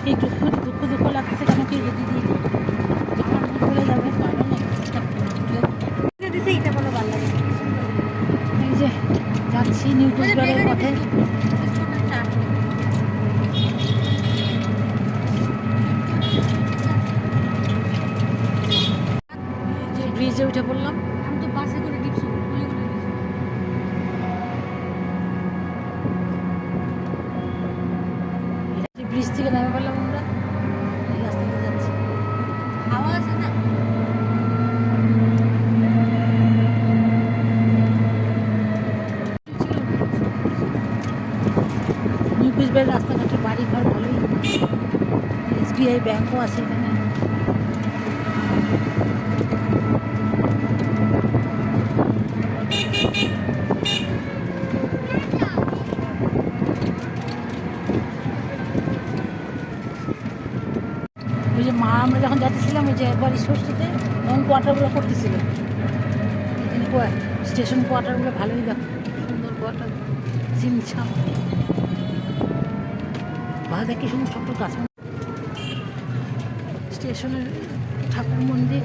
আজকে একটু দুঃখ দুঃখ লাগতেছে, কেন কি দিদি আমার মুখ বলে যাবে, ভালো লাগে দিছে, এটা বলো ভালো লাগে। এই যে যাচ্ছি নিউ কুচবিহারের পথে। যে ব্রিজে উঠে পড়লাম। আমি তো বাসে করে টিপছি, ব্রিজ থেকে নেমে পড়লাম আমরা, এই রাস্তা দিয়ে যাচ্ছি। হাওয়া আছে না? নিউ কুচবিহারের রাস্তাঘাটে বাড়ি ঘর ভালোই, SBI ব্যাংকও আছে এখানে। ওই যে মা আমরা যখন যাচ্ছিলাম, ওই যে একবার ষষ্ঠীতে তখন কোয়ার্টারগুলো করতেছিল, এখানে স্টেশন কোয়ার্টারগুলো ভালোই দেখো, সুন্দর কোয়ার্টার, ঝিমছাম ভালো দেখি, সুন্দর ছোট্ট গাছ। স্টেশনের ঠাকুর মন্দির,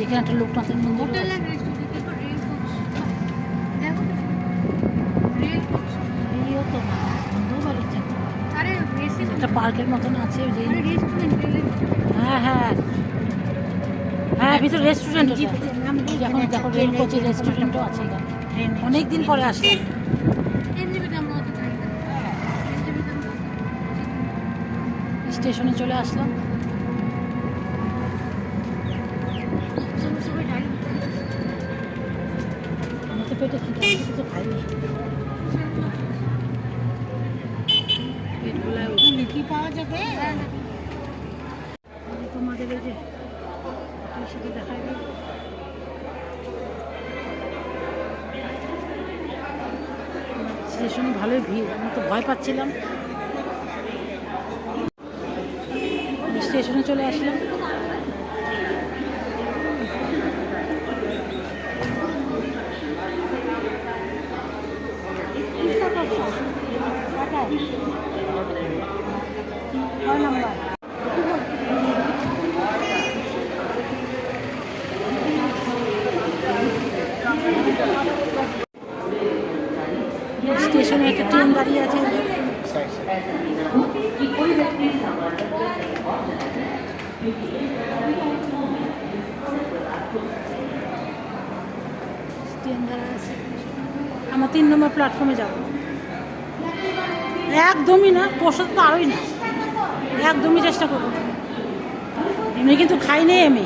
এখানে একটা লোকনাথের মন্দির, একটা পার্কের মতন আছে। হ্যাঁ হ্যাঁ হ্যাঁ, ভিতরে রেস্টুরেন্ট, যখন দেখো রেল কোচের রেস্টুরেন্টও আছে এখানে। অনেক দিন পরে আসলাম, স্টেশনে চলে আসলাম। পেটে কিছু খাইনি, পেটগুলায় কি পাওয়া যাবে তোমাদের, এই যে সাথে দেখাবে। স্টেশনে ভালোই ভিড়, আমি তো ভয় পাচ্ছিলাম। স্টেশনে চলে আসলাম। স্টেশনে একটা ট্রেন দাঁড়িয়ে আছে, ট্রেন দাঁড়া আছে। আমরা 3 নম্বর প্ল্যাটফর্মে যাব। একদমই না, প্রসাদ তো আরোই না, একদমই চেষ্টা করবো। এমনি কিন্তু খাই নেই আমি।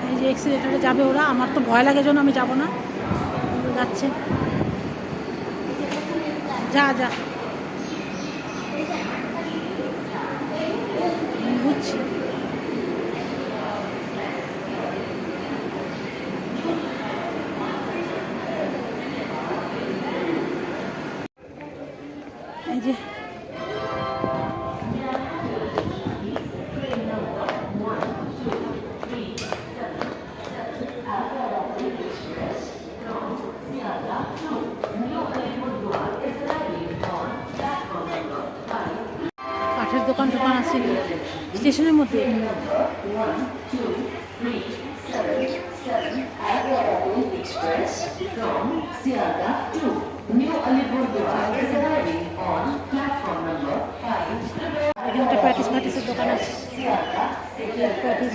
এই যে এক্সিলেটারে যাবে ওরা, আমার তো ভয় লাগে, জন্য আমি যাবো না। যাচ্ছে, যা যা বুঝছি। এই যে কাঠের দোকান টোকান আছে স্টেশনের মধ্যে। এখানে একটা প্যাটিস ফ্যাটিসের দোকান আছে, প্যাটিস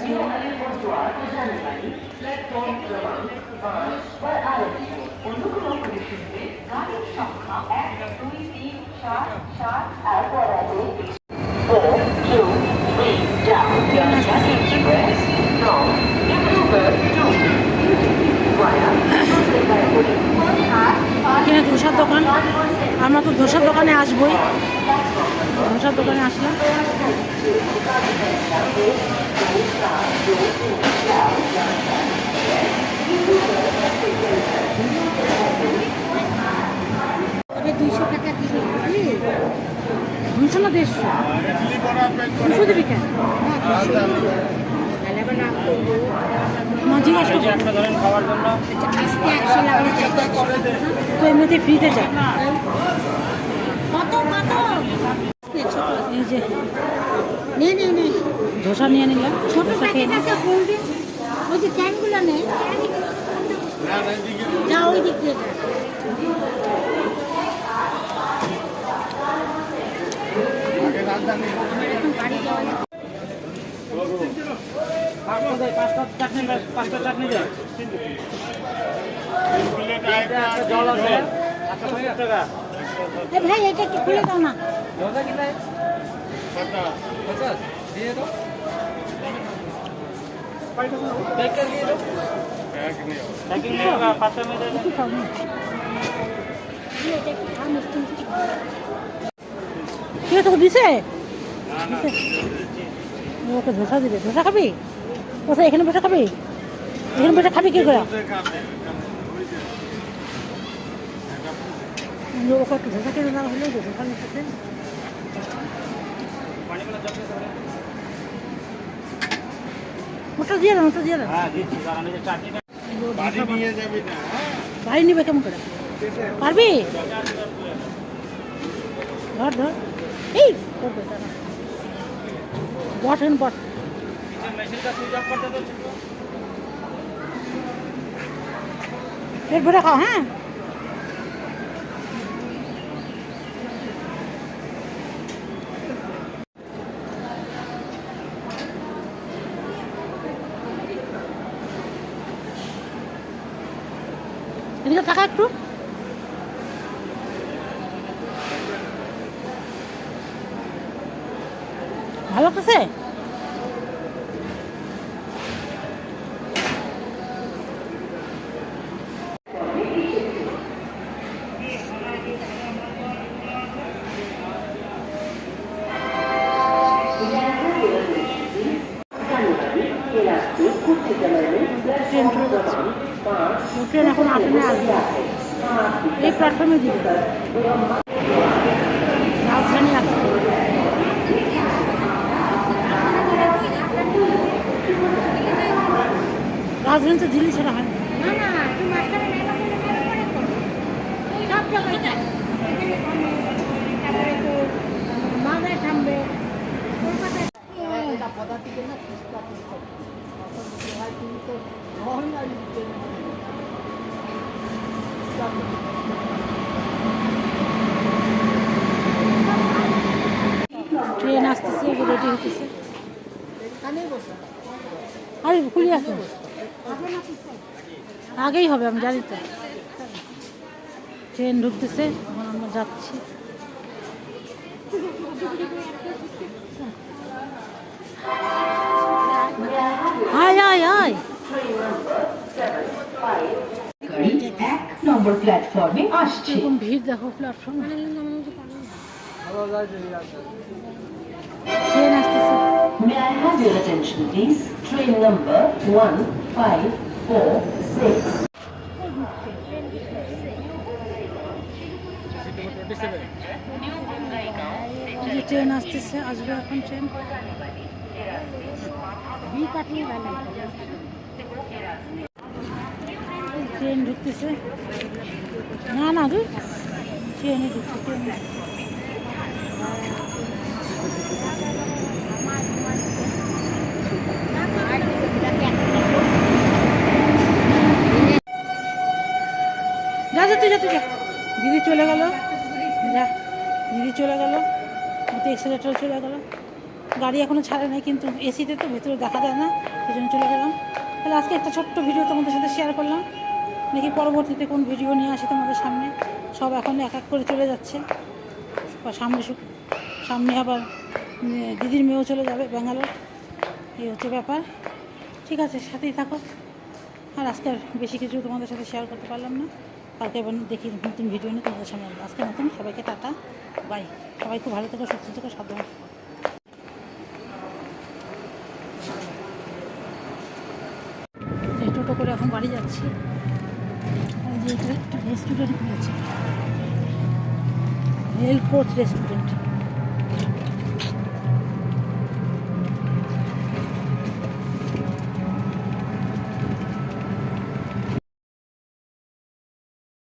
এখানে ধোসার দোকান, আমরা তো ধোসার দোকানে আসবোই, ধোসার দোকানে আসলাম। 200 টাকা কিলো, 200 না 150? 200 দিবি কেন? না জিজ্ঞাসা খাওয়ার জন্য আজকে 100 লাগলে তো এমনিতে ফ্রিতে যায়। কত এই যে নে ধোসা নিয়ে নিলাম, ছোট প্যাকেট আছে কোল্ড ড্রিঙ্ক, ওই যে ক্যানগুলো নেই, যা ওই দিক দিয়ে বাড়ি যাওয়া যায়। পাঁচটা চাটনি দেয়, ভাই এটা একটু খুলে দাও না। তোকে দিছে ওকে ধোসা দিবে। ধোসা খাবি কোথায়? এখানে বসে খাবি? এখানে বসে খাবি কি করে? ওকে একটু ধোসা কিনে দেওয়া হলো, ধোসা নিচ্ছে। ওটা দিয়ে দেন, ওটা দিয়ে দেন। বাড়ি নিবে কেমন করে? পারবি? ধর ধর, এই করবে তারা বট হেন বট। পেট ভরে খাও। হ্যাঁ এদিকে টাকা একটু ভালো লাগতেছে। ট্রেন এখন আসলে আসবে, এই প্ল্যাটফর্মে দিবে রাজধানী আসবে। রাজধানী তো দিল্লি ছাড়া হয় না। মালদায় থামবে, কলকাতায় ট্রেন আসতেছে, রেডি হতেছে। আরে খুলি আসুন, আগেই হবে আমি জানি তো। ট্রেন ঢুকতেছে, এখন আমরা যাচ্ছি। আয় আয় আয়, নম্বর প্ল্যাটফর্মে আসছে। এরকম ভিড় দেখো প্ল্যাটফর্মে। ট্রেন আসতেছে। May I have your attention please? Train number 1546. Train আসতেছে, আসবে এখন ট্রেন। ট্রেন ঢুকতেছে, না না তুই ট্রেনে ঢুকছে। ট্রেন যা যা তুই যা তুই যা। দিদি চলে গেল, যা দিদি চলে গেল, এক্সেলেটার চলে গেল। গাড়ি এখনও ছাড়ে নাই, কিন্তু এসিতে তো ভেতরে দেখা যায় না, সেই জন্য চলে গেলাম। তাহলে আজকে একটা ছোট্ট ভিডিও তোমাদের সাথে শেয়ার করলাম, দেখি পরবর্তীতে কোন ভিডিও নিয়ে আসি তোমাদের সামনে। সব এখন এক এক করে চলে যাচ্ছে, সামনে আবার দিদির মেয়েও চলে যাবে ব্যাঙ্গালোর, এই হচ্ছে ব্যাপার। ঠিক আছে, সাথেই থাকো। আর আজকে আর বেশি কিছু তোমাদের সাথে শেয়ার করতে পারলাম না, কালকে এবার দেখি নতুন ভিডিও নিয়ে তোমাদের সামনে। আজকে নতুন সবাইকে টাটা বাই। সবাই খুব ভালো থেকো, সুস্থ থেকো, সাবধান। টোটো করে এখন বাড়ি যাচ্ছি। এই যে একটা রেস্টুরেন্ট খুলেছে, রেল কোচ রেস্টুরেন্ট।